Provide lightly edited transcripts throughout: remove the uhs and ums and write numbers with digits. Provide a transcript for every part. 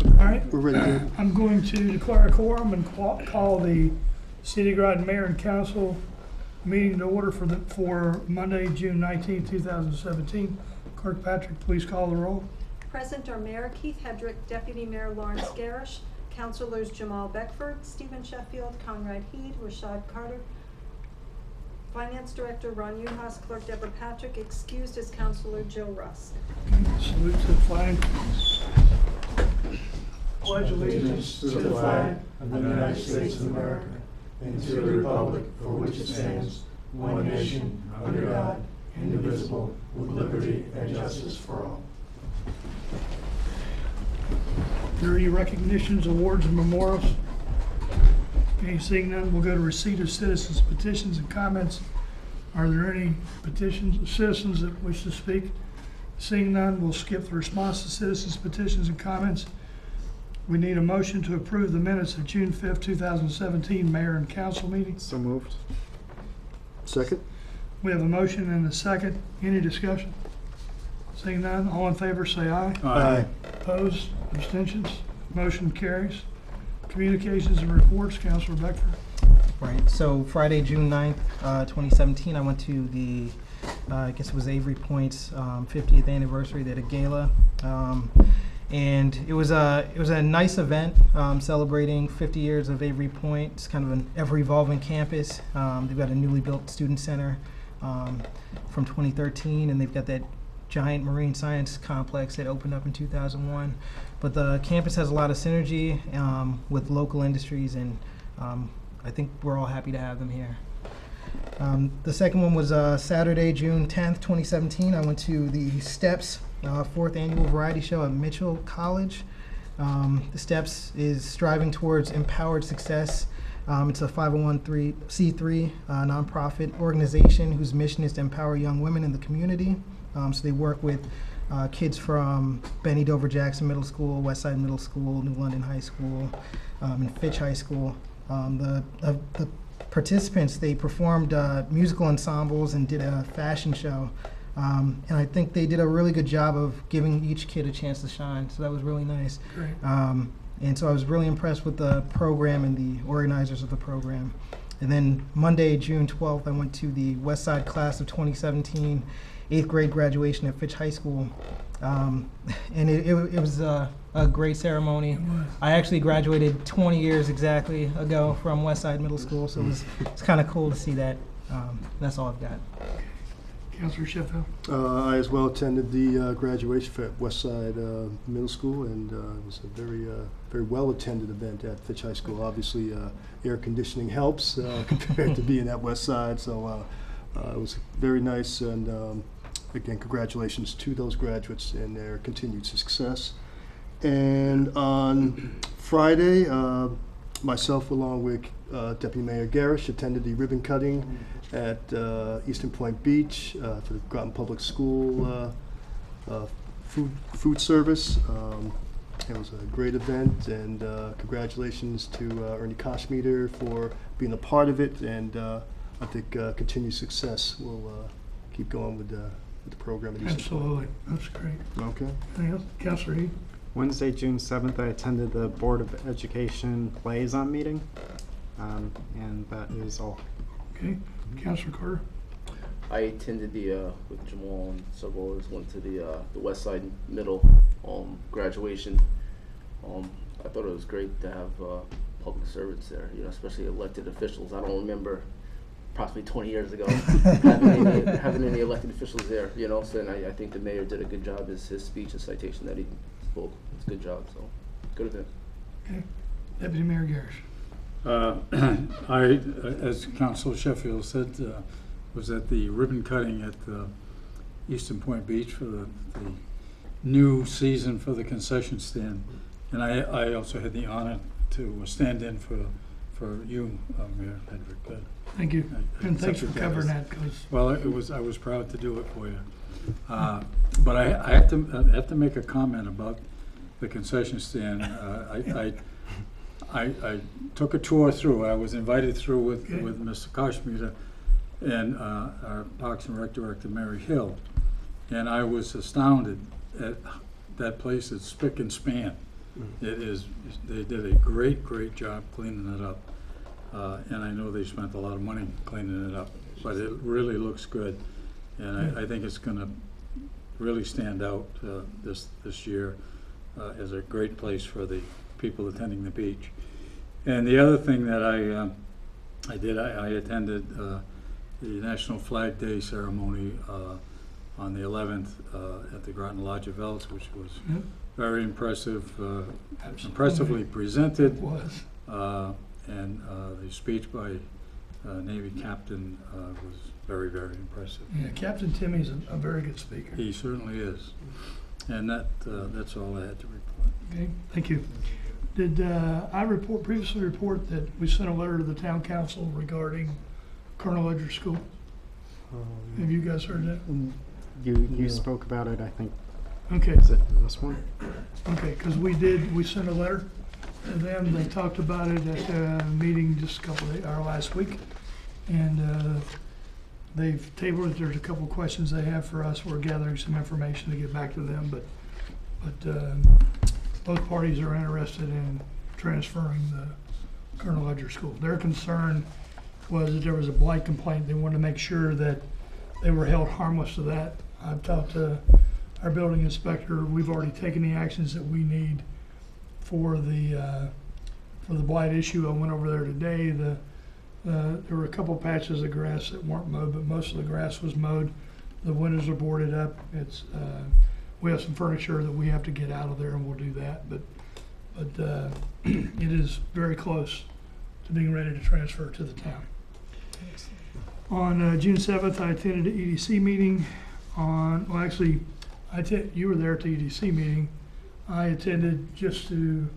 All right. We're ready to. I'm going to declare a quorum and call the City of Groton Mayor and Council meeting to order for Monday, June 19, 2017. Clerk Patrick, please call the roll. Present are Mayor Keith Hedrick, Deputy Mayor Lawrence Garish, Councilors Jamal Beckford, Stephen Sheffield, Conrad Heed, Rashad Carter, Finance Director Ron Uhas, Clerk Deborah Patrick, excused as Councilor Joe Rusk. Salute to the flag. Pledge allegiance to the flag of the United States of America and to the republic for which it stands, one nation, under God, indivisible, with liberty and justice for all. Are there any recognitions, awards, and memorials? Okay, seeing none, we'll go to receipt of citizens' petitions and comments. Are there any petitions, citizens that wish to speak? Seeing none, we'll skip the response to citizens' petitions and comments. We need a motion to approve the minutes of June 5th, 2017 Mayor and Council meeting. So moved. Second. We have a motion and a second. Any discussion? Seeing none, all in favor say aye. Aye. Opposed? Abstentions? Motion carries. Communications and reports, Councilor Beckford. Right, so Friday, June 9th, 2017, I went to the, I guess it was Avery Point's 50th anniversary. They had a gala. And it was a nice event celebrating 50 years of Avery Point. It's kind of an ever-evolving campus. They've got a newly built student center from 2013, and they've got that giant marine science complex that opened up in 2001. But the campus has a lot of synergy with local industries, and I think we're all happy to have them here. The second one was Saturday, June 10th, 2017. I went to the STEPS 4th annual variety show at Mitchell College. The STEPS is striving towards empowered success. It's a 501c3 nonprofit organization whose mission is to empower young women in the community. So they work with kids from Benny Dover Jackson Middle School, Westside Middle School, New London High School, and Fitch High School. The participants, they performed musical ensembles and did a fashion show. And I think they did a really good job of giving each kid a chance to shine, so that was really nice. Great. And so I was really impressed with the program and the organizers of the program. And then Monday, June 12th, I went to the West Side class of 2017, 8th grade graduation at Fitch High School. And it was a great ceremony. I actually graduated 20 years exactly ago from West Side Middle School, so it's kind of cool to see that. That's all I've got. Councilor Sheffield. I as well attended the graduation at Westside Middle School, and it was a very well attended event at Fitch High School. Obviously, air conditioning helps compared to being at Westside, so it was very nice. And again, congratulations to those graduates and their continued success. And on Friday, myself along with Deputy Mayor Garish attended the ribbon cutting at Eastern Point Beach for the Groton Public School food service. It was a great event, and congratulations to Ernie Koshmeter for being a part of it, and I think continued success will keep going with the program at Eastern Absolutely. That's great. Point. Okay. Anything else? Councilor Heed. Wednesday, June 7th, I attended the Board of Education liaison meeting, and that is all. Okay. Councilor Carter. I attended with Jamal and several others, went to the West Side Middle graduation. I thought it was great to have public servants there, especially elected officials. I don't remember possibly 20 years ago having any elected officials there, so and I think the mayor did a good job. His speech, his citation that he spoke, it's a good job, so good event. Okay. Deputy Mayor Garish. I, as Councilor Sheffield said, was at the ribbon cutting at Eastern Point Beach for the new season for the concession stand, and I also had the honor to stand in for you, Mayor Hedrick. Thank you, and thanks for covering that. Well, I was proud to do it for you, but I have to make a comment about the concession stand. I took a tour through. I was invited through with Mr. Koshmeter and our Parks and Rec Director, Mary Hill, and I was astounded at that place. It's spick and span. It is, they did a great job cleaning it up. And I know they spent a lot of money cleaning it up, but it really looks good. And I think it's gonna really stand out this year as a great place for the people attending the beach. And the other thing that I did, I attended the National Flag Day ceremony on the 11th at the Groton Lodge of Elks, which was very impressive, impressively presented. It was. And the speech by Navy Captain was very impressive. Yeah, Captain Timmy's a very good speaker. He certainly is. And that's all I had to report. Okay, thank you. Did I previously report that we sent a letter to the town council regarding Colonel Ledger School? Have you guys heard that? You spoke about it, I think. Okay. Is it this one? Okay, because we sent a letter to them. They talked about it at a meeting just our last week. And they've tabled it. There's a couple questions they have for us. We're gathering some information to get back to them, but both parties are interested in transferring the Colonel Ledger School. Their concern was that there was a blight complaint. They wanted to make sure that they were held harmless to that. I've talked to our building inspector. We've already taken the actions that we need for the blight issue. I went over there today. There were a couple patches of grass that weren't mowed, but most of the grass was mowed. The windows are boarded up. We have some furniture that we have to get out of there, and we'll do that. But it is very close to being ready to transfer to the town. On June 7th, I attended the EDC meeting. You were there at the EDC meeting. I attended just to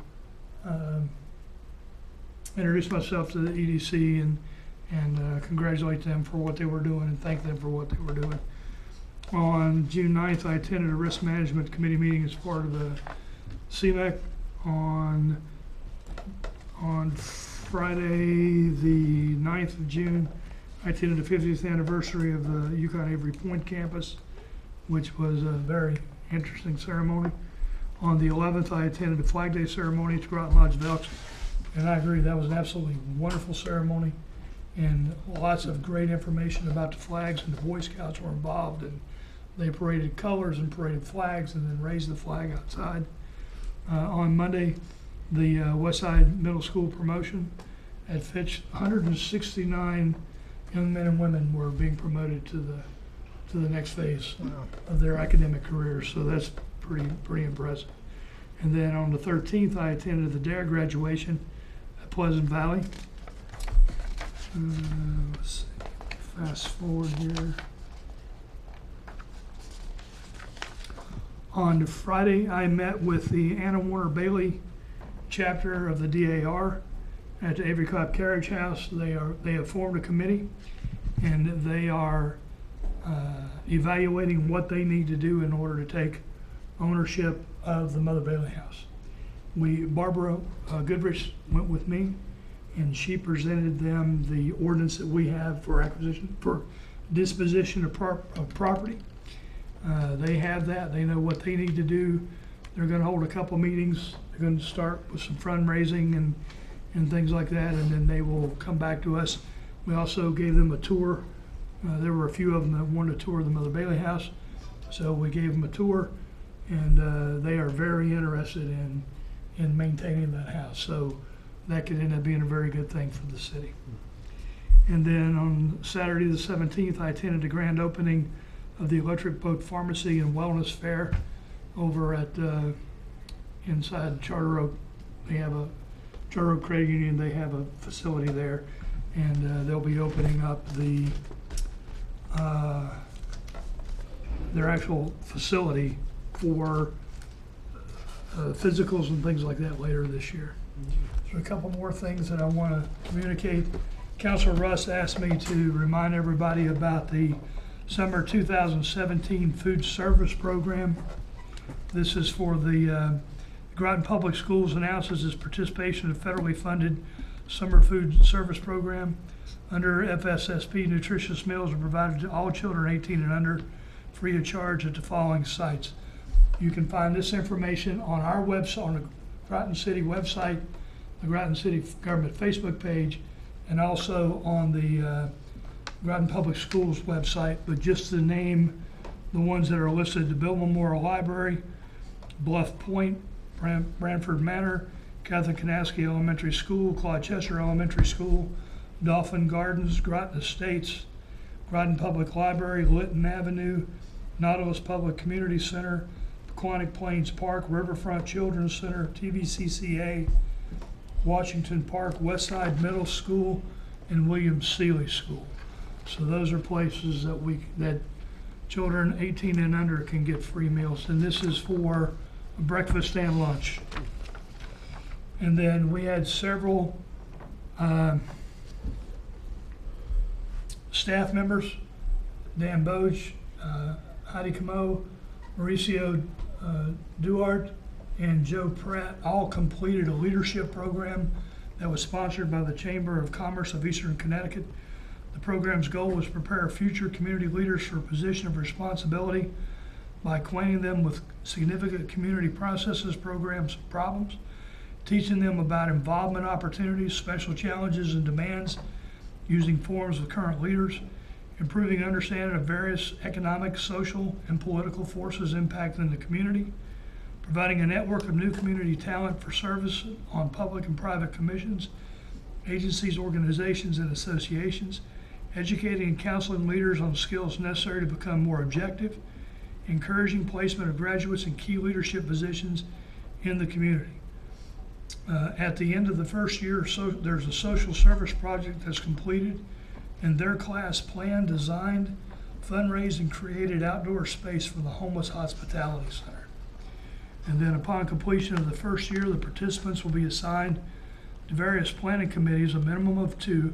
introduce myself to the EDC and congratulate them for what they were doing and thank them for what they were doing. On June 9th, I attended a risk management committee meeting as part of the CMEC. On Friday, the 9th of June, I attended the 50th anniversary of the UConn Avery Point campus, which was a very interesting ceremony. On the 11th, I attended the Flag Day ceremony at the Groton Lodge of Elks, and I agree, that was an absolutely wonderful ceremony, and lots of great information about the flags, and the Boy Scouts were involved, and they paraded colors and paraded flags and then raised the flag outside. On Monday, the Westside Middle School promotion at Fitch, 169 young men and women were being promoted to the next phase of their academic careers, so that's pretty impressive. And then on the 13th, I attended the DARE graduation at Pleasant Valley. Let's see, fast forward here. On Friday, I met with the Anna Warner Bailey chapter of the DAR at the Avery Cobb Carriage House. They have formed a committee, and they are evaluating what they need to do in order to take ownership of the Mother Bailey House. Barbara Goodrich went with me, and she presented them the ordinance that we have for disposition of property. They have that. They know what they need to do. They're going to hold a couple meetings. They're going to start with some fundraising and things like that, and then they will come back to us. We also gave them a tour. There were a few of them that wanted to tour the Mother Bailey House, so we gave them a tour, and they are very interested in maintaining that house. So that could end up being a very good thing for the city. And then on Saturday the 17th, I attended the grand opening of the Electric Boat Pharmacy and Wellness Fair over at inside Charter Oak. They have a Charter Oak Credit Union. They have a facility there, and they'll be opening up their actual facility for physicals and things like that later this year. So a couple more things that I want to communicate. Councilor Russ asked me to remind everybody about the Summer 2017 Food Service Program. This is for the Groton Public Schools announces its participation in a federally funded summer food service program. Under FSSP, nutritious meals are provided to all children 18 and under, free of charge at the following sites. You can find this information on our website, on the Groton City website, the Groton City Government Facebook page, and also on the Groton Public Schools website, but just to name the ones that are listed: the Bill Memorial Library, Bluff Point, Branford Manor, Catherine Kanaski Elementary School, Claude Chester Elementary School, Dolphin Gardens, Groton Estates, Groton Public Library, Lytton Avenue, Nautilus Public Community Center, Quantic Plains Park, Riverfront Children's Center, TVCCA, Washington Park, Westside Middle School, and William Seeley School. So those are places that children 18 and under can get free meals, and this is for breakfast and lunch. And then we had several staff members: Dan Boge, Heidi Camo, Mauricio Duarte, and Joe Pratt, all completed a leadership program that was sponsored by the Chamber of Commerce of Eastern Connecticut. The program's goal was to prepare future community leaders for a position of responsibility by acquainting them with significant community processes, programs, and problems, teaching them about involvement opportunities, special challenges, and demands, using forums with current leaders, improving understanding of various economic, social, and political forces impacting the community, providing a network of new community talent for service on public and private commissions, agencies, organizations, and associations, educating and counseling leaders on skills necessary to become more objective, encouraging placement of graduates in key leadership positions in the community. At the end of the first year, there's a social service project that's completed, and their class planned, designed, fundraised, and created outdoor space for the Homeless Hospitality Center. And then upon completion of the first year, the participants will be assigned to various planning committees, a minimum of 2,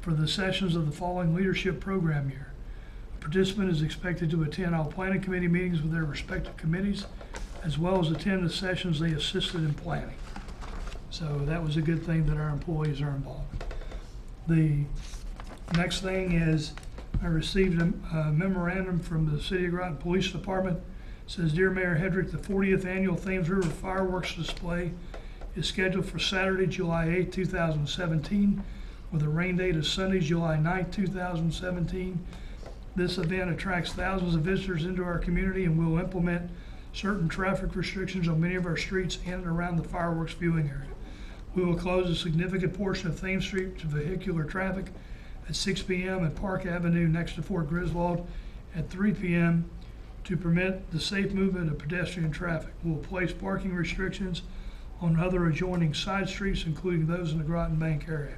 for the sessions of the following leadership program year. A participant is expected to attend all planning committee meetings with their respective committees, as well as attend the sessions they assisted in planning. So that was a good thing that our employees are involved. The next thing is I received a memorandum from the City of Groton Police Department. It says, Dear Mayor Hedrick, the 40th Annual Thames River Fireworks Display is scheduled for Saturday, July 8, 2017, with a rain date of Sunday, July 9, 2017. This event attracts thousands of visitors into our community and will implement certain traffic restrictions on many of our streets in and around the fireworks viewing area. We will close a significant portion of Thames Street to vehicular traffic at 6 p.m. and Park Avenue next to Fort Griswold at 3 p.m. to permit the safe movement of pedestrian traffic. We will place parking restrictions on other adjoining side streets, including those in the Groton Bank area.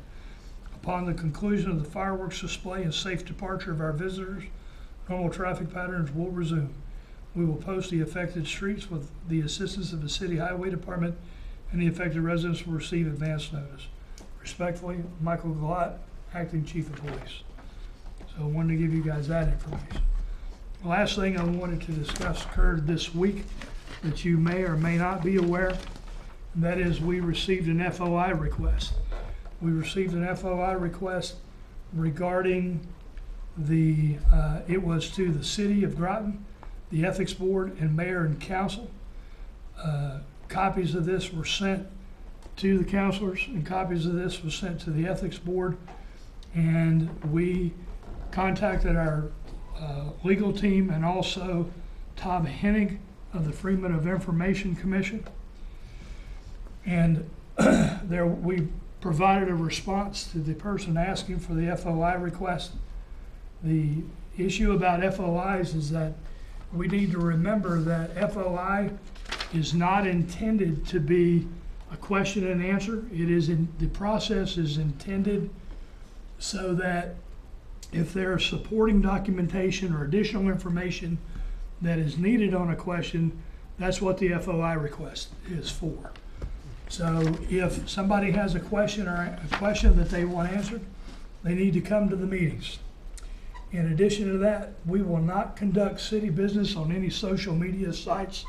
Upon the conclusion of the fireworks display and safe departure of our visitors, normal traffic patterns will resume. We will post the affected streets with the assistance of the City Highway Department, and the affected residents will receive advance notice. Respectfully, Michael Glott, Acting Chief of Police. So I wanted to give you guys that information. The last thing I wanted to discuss occurred this week that you may or may not be aware, and that is we received an FOI request. We received an FOI request regarding it was to the City of Groton, the Ethics Board, and Mayor and Council. Copies of this were sent to the councilors, and copies of this was sent to the Ethics Board, and we contacted our legal team and also Tom Hennig of the Freedom of Information Commission, and we provided a response to the person asking for the FOI request. The issue about FOIs is that we need to remember that FOI is not intended to be a question and answer. The process is intended so that if there is supporting documentation or additional information that is needed on a question, that's what the FOI request is for. So if somebody has a question that they want answered, they need to come to the meetings. In addition to that, we will not conduct city business on any social media sites,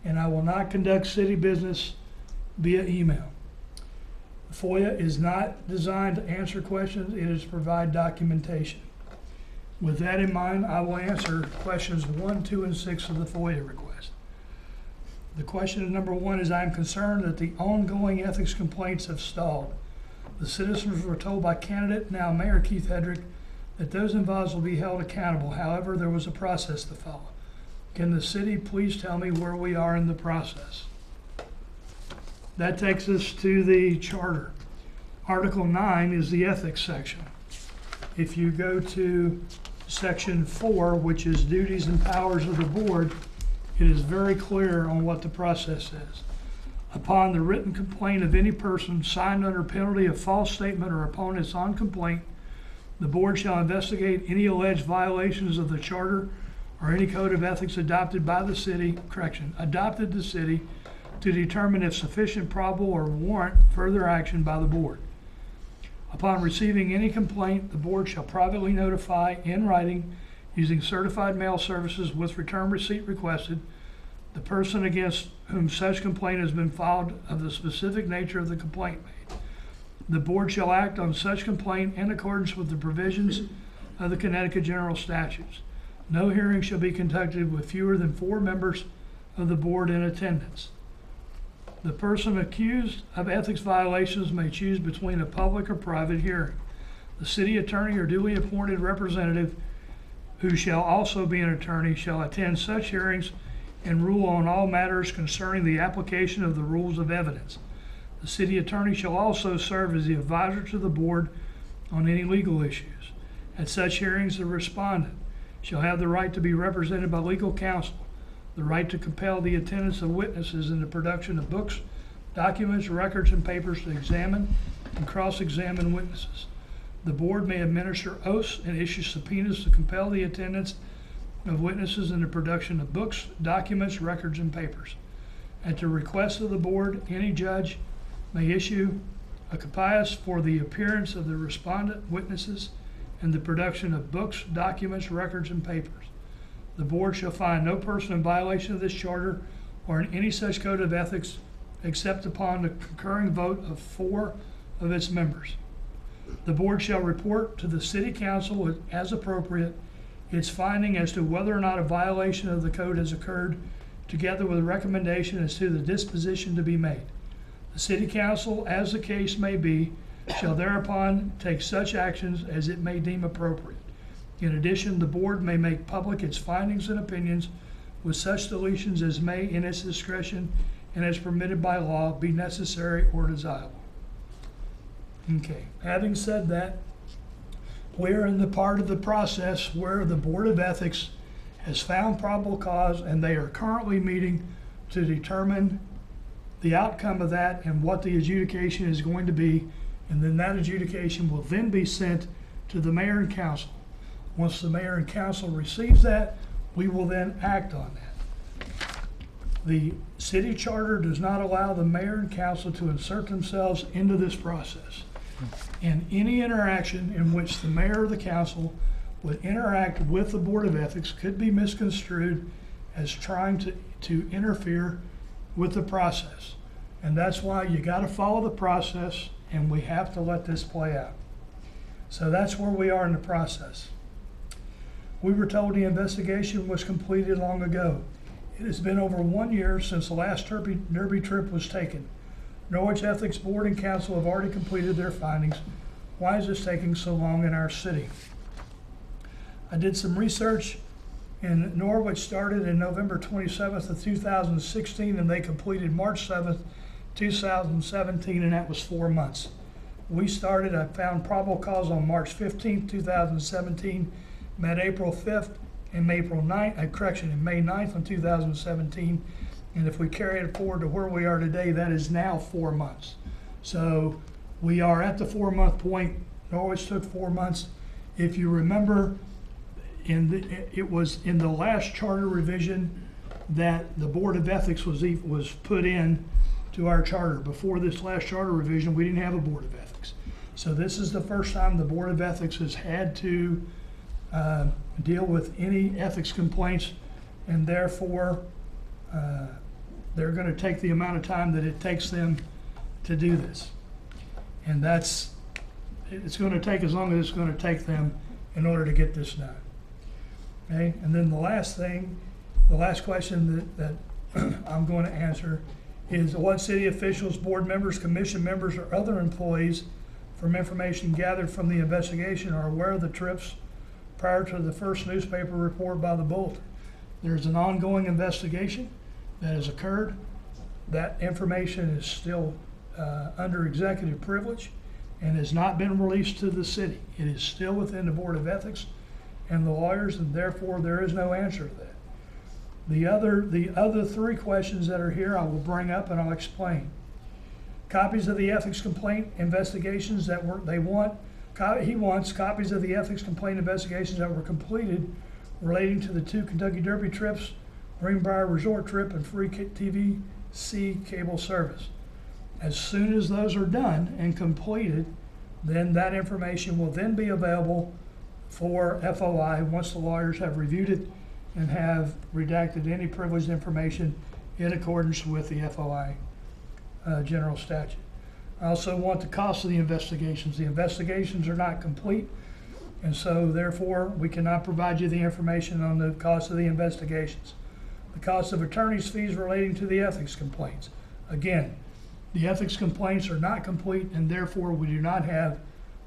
and I will not conduct city business via email. FOIA is not designed to answer questions, it is to provide documentation. With that in mind, I will answer questions 1, 2, and 6 of the FOIA request. The question number 1 is, I am concerned that the ongoing ethics complaints have stalled. The citizens were told by candidate, now Mayor Keith Hedrick, that those involved will be held accountable. However, there was a process to follow. Can the city please tell me where we are in the process? That takes us to the charter. Article 9 is the ethics section. If you go to section 4, which is duties and powers of the board, it is very clear on what the process is. Upon the written complaint of any person signed under penalty of false statement or upon its on complaint, the board shall investigate any alleged violations of the charter or any code of ethics adopted the city to determine if sufficient, probable, or warrant further action by the board. Upon receiving any complaint, the board shall privately notify in writing, using certified mail services with return receipt requested, the person against whom such complaint has been filed of the specific nature of the complaint made. The board shall act on such complaint in accordance with the provisions of the Connecticut General Statutes. No hearing shall be conducted with fewer than 4 members of the board in attendance. The person accused of ethics violations may choose between a public or private hearing. The city attorney or duly appointed representative, who shall also be an attorney, shall attend such hearings and rule on all matters concerning the application of the rules of evidence. The city attorney shall also serve as the advisor to the board on any legal issues. At such hearings, the respondent shall have the right to be represented by legal counsel, the right to compel the attendance of witnesses in the production of books, documents, records, and papers to examine and cross-examine witnesses. The board may administer oaths and issue subpoenas to compel the attendance of witnesses in the production of books, documents, records, and papers. At the request of the board, any judge may issue a capias for the appearance of the respondent witnesses and the production of books, documents, records, and papers. The board shall find no person in violation of this charter or in any such code of ethics except upon the concurring vote of 4 of its members. The board shall report to the city council as appropriate its finding as to whether or not a violation of the code has occurred, together with a recommendation as to the disposition to be made. The city council, as the case may be, shall thereupon take such actions as it may deem appropriate. In addition, the board may make public its findings and opinions with such deletions as may, in its discretion and as permitted by law, be necessary or desirable. Okay, having said that, we're in the part of the process where the Board of Ethics has found probable cause, and they are currently meeting to determine the outcome of that and what the adjudication is going to be, and then that adjudication will then be sent to the mayor and council. Once the mayor and council receives that, we will then act on that. The city charter does not allow the mayor and council to insert themselves into this process. And any interaction in which the mayor or the council would interact with the Board of Ethics could be misconstrued as trying to interfere with the process. And that's why you got to follow the process, and we have to let this play out. So that's where we are in the process. We were told the investigation was completed long ago. It has been over 1 year since the last Derby trip was taken. Norwich Ethics Board and Council have already completed their findings. Why is this taking so long in our city? I did some research, and Norwich started in November 27th of 2016, and they completed March 7th, 2017, and that was 4 months. We started, I found probable cause on March 15th, 2017, met April 5th, and May 9th of 2017. And if we carry it forward to where we are today, that is now 4 months. So we are at the 4 month point. Norwich took 4 months. If you remember, it was in the last charter revision that the Board of Ethics was put in to our charter. Before this last charter revision, we didn't have a Board of Ethics. So this is the first time the Board of Ethics has had to deal with any ethics complaints, and therefore they're going to take the amount of time that it takes them to do this. And it's going to take as long as it's going to take them in order to get this done. Okay, and then the last question that I'm going to answer, is what city officials, board members, commission members, or other employees from information gathered from the investigation are aware of the trips prior to the first newspaper report by the Bulletin. There's an ongoing investigation that has occurred. That information is still under executive privilege and has not been released to the city. It is still within the Board of Ethics and the lawyers, and therefore there is no answer to that. The other three questions that are here I will bring up and I'll explain. Copies of the ethics complaint investigations that he wants copies of the ethics complaint investigations that were completed relating to the 2 Kentucky Derby trips, Greenbrier Resort trip, and free TVC cable service. As soon as those are done and completed, then that information will then be available for FOI once the lawyers have reviewed it and have redacted any privileged information in accordance with the FOI general statute. I also want the cost of the investigations. The investigations are not complete, and so therefore we cannot provide you the information on the cost of the investigations. The cost of attorney's fees relating to the ethics complaints. Again, the ethics complaints are not complete, and therefore we do not have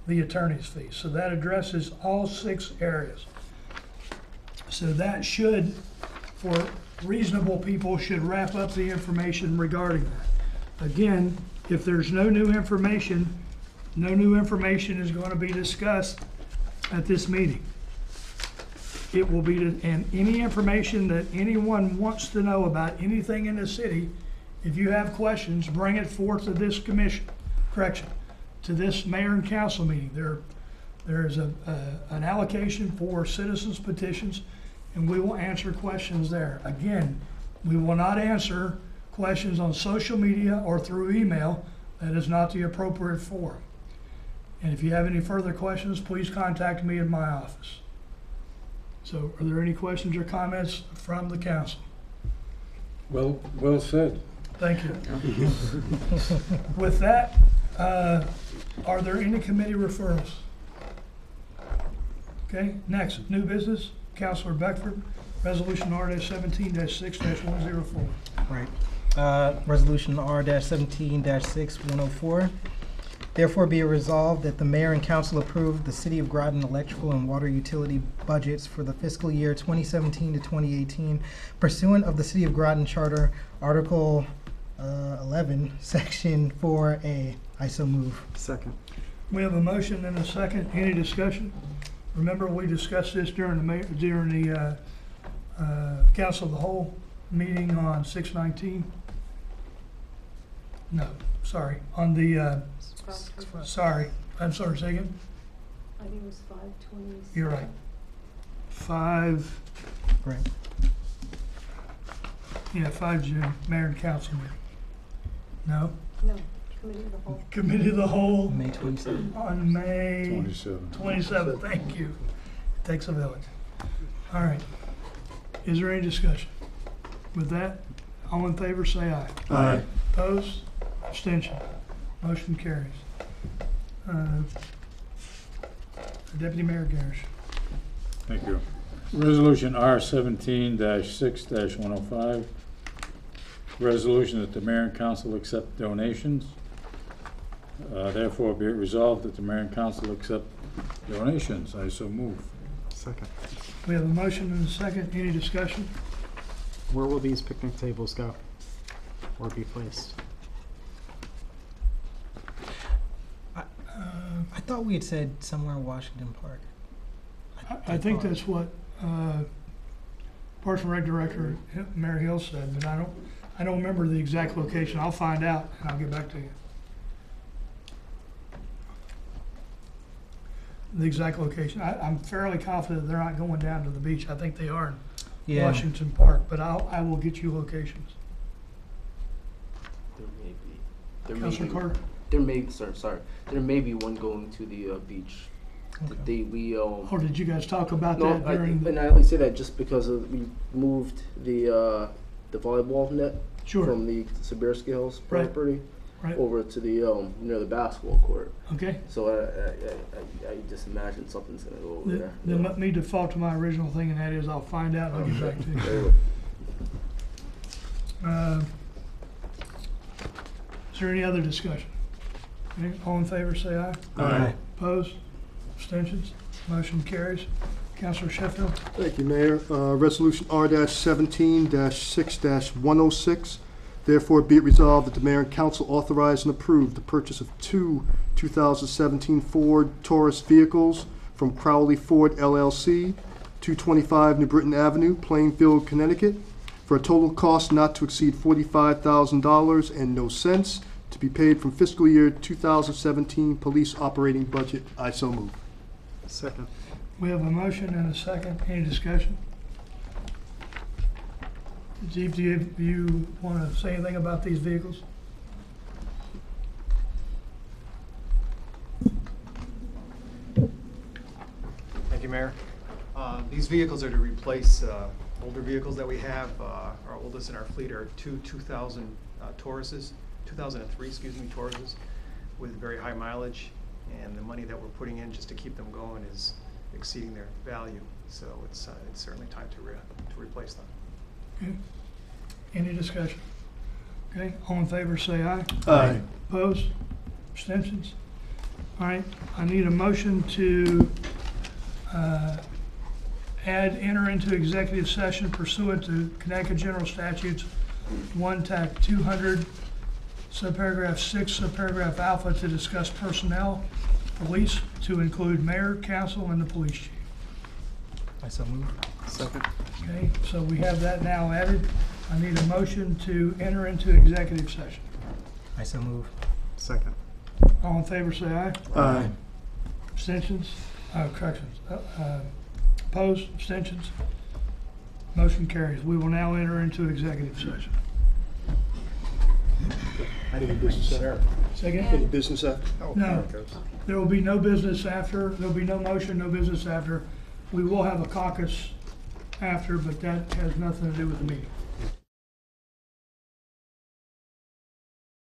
the attorney's fees. So that addresses all 6 areas. So that should, for reasonable people, should wrap up the information regarding that. Again, if there's no new information is going to be discussed at this meeting. It will be, and any information that anyone wants to know about anything in the city, if you have questions, bring it forth to this to this mayor and council meeting. There is an allocation for citizens petitions, and we will answer questions there. Again, we will not answer questions on social media or through email. That is not the appropriate forum. And if you have any further questions, please contact me in my office. So are there any questions or comments from the council? Well said. Thank you. With that, are there any committee referrals? Okay, next, new business, Councilor Beckford, Resolution R-17-6-104. Right. Resolution R-17-6104. Therefore be it resolved that the mayor and council approve the City of Groton electrical and water utility budgets for the fiscal year 2017 to 2018 pursuant of the City of Groton Charter, Article 11, Section 4A. I so move. Second. We have a motion and a second. Any discussion? Remember, we discussed this during the Council of the Whole meeting on 6/19. No, sorry, on the, sorry, I'm sorry, say again? I think it was 5/20. You're right. 5, Right. yeah, 5 June, mayor and council meeting. No? No, Committee of the Whole. Committee of the Whole May 27th. on May 27. 27th, thank you. Takes a village. All right. Is there any discussion? With that, all in favor say aye. Aye. Opposed? Abstention? Motion carries. Deputy Mayor Garish. Thank you. Resolution R-17-6-105. Resolution that the mayor and council accept donations. Therefore, be it resolved that the mayor and council accept donations. I so move. Second. We have a motion and a second. Any discussion? Where will these picnic tables go or be placed? I thought we had said somewhere in Washington Park. I think that's what Parks and Rec Director Mary Hill said, but I don't remember the exact location. I'll find out and I'll get back to you. The exact location. I'm fairly confident they're not going down to the beach. I think they are in Washington Park, but I will get you locations. There may Councilor be. Carter? There may, sorry. There may be one going to the beach. Okay. Oh, Did you guys talk about no, that during and I only say that just because we moved the volleyball net Sure. from the Sibirski Hills Right. property Right. over to the near the basketball court. Okay. So I just imagine something's gonna go over there. Then let me default to my original thing, and that is I'll find out and I'll get back to you. Very well. Is there any other discussion? Okay, all in favor, say aye. Aye. Opposed? Abstentions? Motion carries. Counselor Sheffield? Thank you, Mayor. Resolution R-17-6-106. Therefore, be it resolved that the mayor and council authorize and approve the purchase of two 2017 Ford Taurus vehicles from Crowley Ford LLC, 225 New Britain Avenue, Plainfield, Connecticut, for a total cost not to exceed $45,000 and no cents, to be paid from fiscal year 2017 police operating budget. I so move. Second. We have a motion and a second. Any discussion? Chief, do you want to say anything about these vehicles? Thank you, Mayor. These vehicles are to replace older vehicles that we have. Our oldest in our fleet are two 2000 Tauruses, 2003, Tauruses, with very high mileage. And the money that we're putting in just to keep them going is exceeding their value. So it's certainly time to replace them. Okay. Any discussion? Okay, all in favor, say aye. Aye. Opposed? Abstentions? All right, I need a motion to enter into executive session pursuant to Connecticut General Statutes 1 TAC 200, subparagraph 6, subparagraph alpha, to discuss personnel, police, to include mayor, council, and the police chief. I so move. Second. Okay, so we have that now added. I need a motion to enter into executive session. I so move. Second. All in favor, say aye. Aye. Abstentions? Corrections. Opposed? Abstentions? Motion carries. We will now enter into executive session. Any business after? Second? Any business after? No. There will be no business after. There'll be no motion, no business after. We will have a caucus after, but that has nothing to do with the meeting.